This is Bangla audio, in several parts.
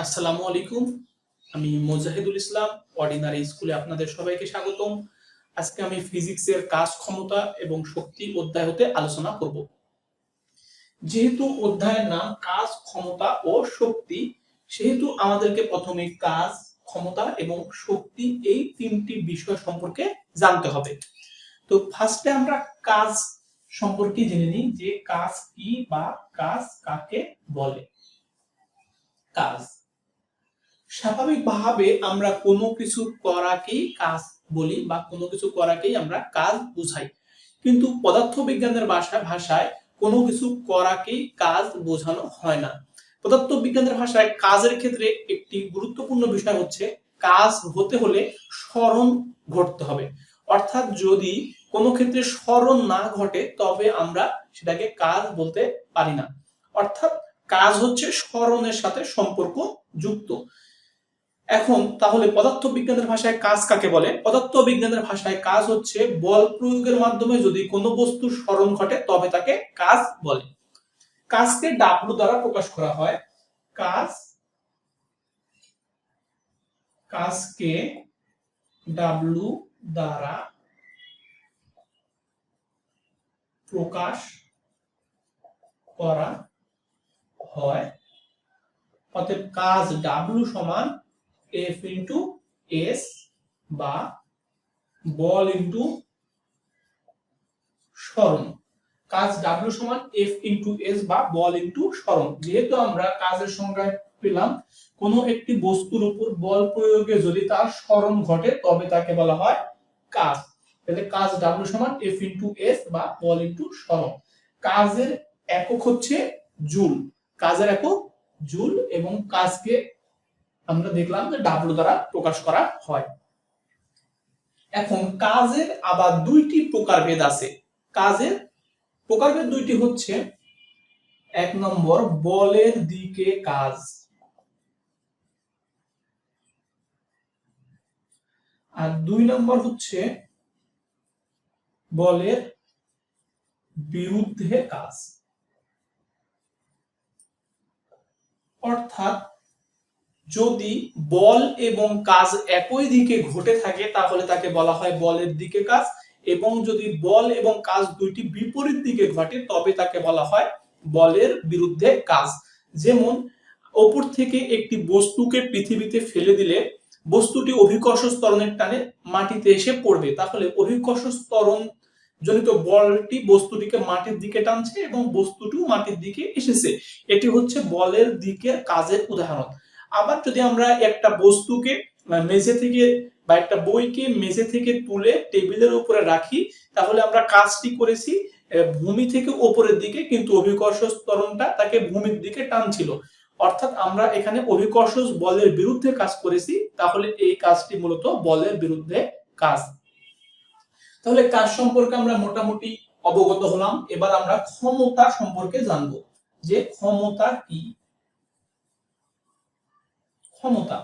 আসসালামু আলাইকুম। আমি মোজাহিদুল ইসলাম, অর্ডিনারি স্কুলে আপনাদের সবাইকে স্বাগতম। আজকে আমি ফিজিক্সের কাজ, ক্ষমতা এবং শক্তি অধ্যায় হতে আলোচনা করব। যেহেতু অধ্যায়ের নাম কাজ, ক্ষমতা ও শক্তি, সেহেতু আমাদেরকে প্রথমে কাজ, ক্ষমতা এবং শক্তি এই তিনটি বিষয় সম্পর্কে জানতে হবে। তো ফার্স্টে আমরা কাজ সম্পর্কে জেনে নিই যে কাজ কি বা কাজ কাকে বলে। কাজ স্বাভাবিকভাবে আমরা কোনো কিছু করাকেই কাজ বলি বা কোনো কিছু করাকেই আমরা কাজ বুঝাই, কিন্তু পদার্থবিজ্ঞানের ভাষায় কোনো কিছু করাকেই কাজ বোঝানো হয় না। পদার্থবিজ্ঞানের ভাষায় কাজের ক্ষেত্রে একটি গুরুত্বপূর্ণ বিষয় হচ্ছে কাজ হতে হলে স্মরণ ঘটতে হবে। অর্থাৎ যদি কোনো ক্ষেত্রে স্মরণ না ঘটে তবে আমরা সেটাকে কাজ বলতে পারি না। অর্থাৎ কাজ হচ্ছে স্মরণের সাথে সম্পর্ক যুক্ত। এখন তাহলে পদার্থবিজ্ঞানের ভাষায় কাজ কাকে বলে? পদার্থবিজ্ঞানের ভাষায় কাজ হচ্ছে বল প্রয়োগের মাধ্যমে যদি কোনো বস্তুর স্মরণ ঘটে তবে তাকে কাজ বলে। কাজকে ডাব্লু দ্বারা প্রকাশ করা হয়। কাজকে ডাব্লু দ্বারা প্রকাশ করা হয়। অতএব কাজ ডাব্লু সমান এফ ইন্টু এস বা বল ইন্টু স্মরণ। কাজ ডাব্লু সমান এফ ইন্টু এস বা বল ইন্টু স্মরণ। যেহেতু আমরা কাজের সংজ্ঞা পেলাম কোন একটি বস্তুর উপর বল প্রয়োগে যদি তার স্মরণ ঘটে তবে তাকে বলা হয় কাজ। তাহলে কাজ ডাব্লু সমান এফ ইন্টু এস বা বল ইন্টু স্মরণ। কাজের একক হচ্ছে জুল। কাজের একক জুল এবং কাজকে আমরা দেখলাম যে ডাব্লু দ্বারা প্রকাশ করা হয়। এখন কাজের আবার দুইটি প্রকারভেদ আছে। কাজের প্রকারভেদ দুইটি হচ্ছে, এক নম্বর বলের দিকে কাজ, আর দুই নম্বর হচ্ছে বলের বিরুদ্ধে কাজ। অর্থাৎ যদি বল এবং কাজ একই দিকে ঘটে থাকে তাহলে তাকে বলা হয় বলের দিকে কাজ, এবং যদি বল এবং কাজ দুইটি বিপরীত দিকে ঘটে তবে তাকে বলা হয় বলের বিরুদ্ধে কাজ। যেমন উপর থেকে একটি বস্তুকে পৃথিবীতে ফেলে দিলে বস্তুটি অভিকর্ষ ত্বরণের টানে মাটিতে এসে পড়বে, তাহলে অভিকর্ষ ত্বরণ জনিত বলটি বস্তুটিকে মাটির দিকে টানছে এবং বস্তুটিও মাটির দিকে এসেছে। এটি হচ্ছে বলের দিকে কাজের উদাহরণ। আবার যদি আমরা একটা বস্তুকে মেঝে থেকে বা একটা বইকে মেঝে থেকে তুলে টেবিলের উপরে রাখি তাহলে আমরা কাজটি করেছি ভূমি থেকে উপরের দিকে, কিন্তু অভিকর্ষ ত্বরণটা তাকে ভূমির দিকে টানছিল। অর্থাৎ আমরা এখানে অভিকর্ষ বলের বিরুদ্ধে কাজ করেছি, তাহলে এই কাজটি মূলত বলের বিরুদ্ধে কাজ। তাহলে কাজ সম্পর্কে আমরা মোটামুটি অবগত হলাম। এবার আমরা ক্ষমতা সম্পর্কে জানবো যে ক্ষমতা কি। ক্ষমতা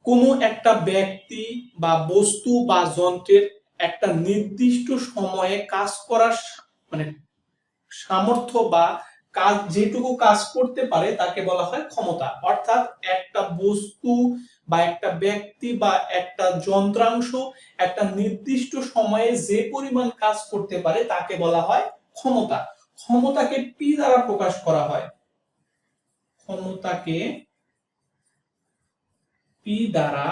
কোনো একটা ব্যক্তি বা বস্তু বা যন্ত্রের একটা নির্দিষ্ট সময়ে কাজ করার মানে সামর্থ্য বা কাজ যেটুকু কাজ করতে পারে তাকে বলা হয় ক্ষমতা। অর্থাৎ একটা বস্তু বা একটা ব্যক্তি বা একটা যন্ত্রাংশ একটা নির্দিষ্ট সময়ে যে পরিমাণ কাজ করতে পারে তাকে বলা হয় ক্ষমতা। ক্ষমতাকে পি দ্বারা প্রকাশ করা হয়। ক্ষমতাকে পি দ্বারা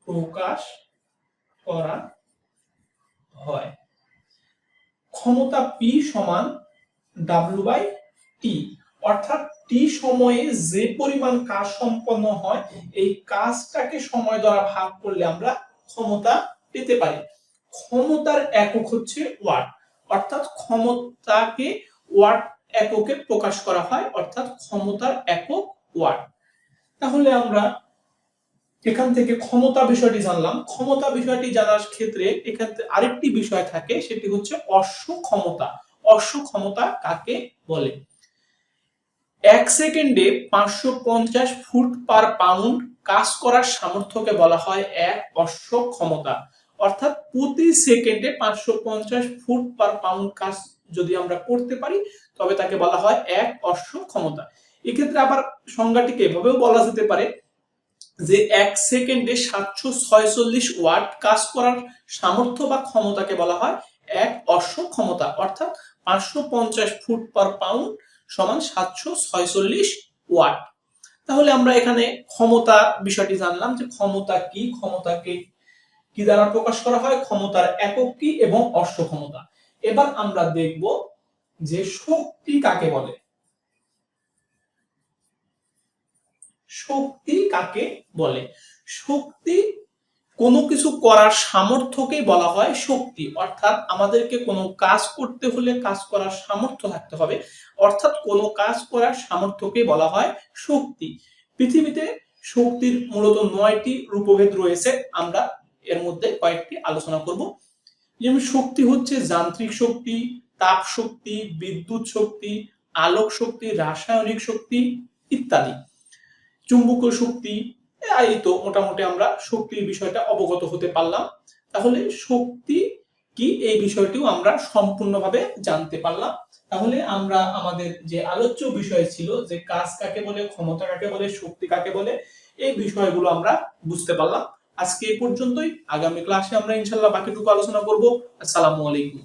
প্রকাশ করা হয়। ক্ষমতা পি সমান ডাব্লিউ বাই টি। অর্থাৎ টি সময়ে যে পরিমাণ কাজ সম্পন্ন হয় এই কাজটাকে সময় দ্বারা ভাগ করলে আমরা ক্ষমতা পেতে পারি। ক্ষমতার একক হচ্ছে ওয়াট। অর্থাৎ ক্ষমতাকে ওয়াট এককে প্রকাশ করা হয়, অর্থাৎ ক্ষমতার একক ওয়াট। তাহলে আমরা এখান থেকে ক্ষমতা বিষয়টি জানলাম। ক্ষমতা বিষয়টি জানার ক্ষেত্রে এখানে আরেকটি বিষয় থাকে, সেটি হচ্ছে অশ্ব ক্ষমতা। অশ্ব ক্ষমতা কাকে বলে? 1 সেকেন্ডে 550 ফুট পার পাউন্ড কাজ করার সামর্থ্যকে বলা হয় এক অশ্ব ক্ষমতা। অর্থাৎ প্রতি সেকেন্ডে 550 ফুট পার পাউন্ড কাজ যদি আমরা করতে পারি তবে তাকে বলা হয় এক অশ্ব ক্ষমতা। এক্ষেত্রে আবার সংজ্ঞাটিকে এভাবেও বলা যেতে পারে যে 1 সেকেন্ডে 746 ওয়াট কাজ করার সামর্থ্য বা ক্ষমতাকে বলা হয় এক অশ্ব ক্ষমতা, অর্থাৎ 550 ফুট পার পাউন্ড সমান 746 ওয়াট। তাহলে আমরা এখানে ক্ষমতা বিষয়টি জানলাম যে ক্ষমতা কি, ক্ষমতাকে কি দ্বারা প্রকাশ করা হয়, ক্ষমতার একক কি এবং অশ্ব ক্ষমতা। এবার আমরা দেখব যে শক্তি কাকে বলে। শক্তি কাকে বলে? শক্তি কোনো কিছু করার সামর্থ্যকেই বলা হয় শক্তি, অর্থাৎ আমাদেরকে কোনো কাজ করতে হলে কাজ করার সামর্থ্য থাকতে হবে, অর্থাৎ কোনো কাজ করার সামর্থ্যকেই বলা হয় শক্তি। পৃথিবীতে শক্তির মূলত 9টি রূপভেদ রয়েছে, আমরা এর মধ্যে কয়েকটি আলোচনা করব। যেমন শক্তি হচ্ছে যান্ত্রিক শক্তি, তাপ শক্তি, বিদ্যুৎ শক্তি, আলোক শক্তি, রাসায়নিক শক্তি ইত্যাদি, চুম্বকীয় শক্তি। এই তো মোটামুটি আমরা শক্তির বিষয়টা অবগত হতে পারলাম। তাহলে শক্তি কি এই বিষয়টিও আমরা সম্পূর্ণভাবে জানতে পারলাম। তাহলে আমরা আমাদের যে আলোচ্য বিষয় ছিল যে কাজ কাকে বলে, ক্ষমতা কাকে বলে, শক্তি কাকে বলে, এই বিষয়গুলো আমরা বুঝতে পারলাম। আজকে এই পর্যন্তই। আগামী ক্লাসে আমরা ইনশাআল্লাহ বাকিটুকু আলোচনা করব। আসসালামু আলাইকুম।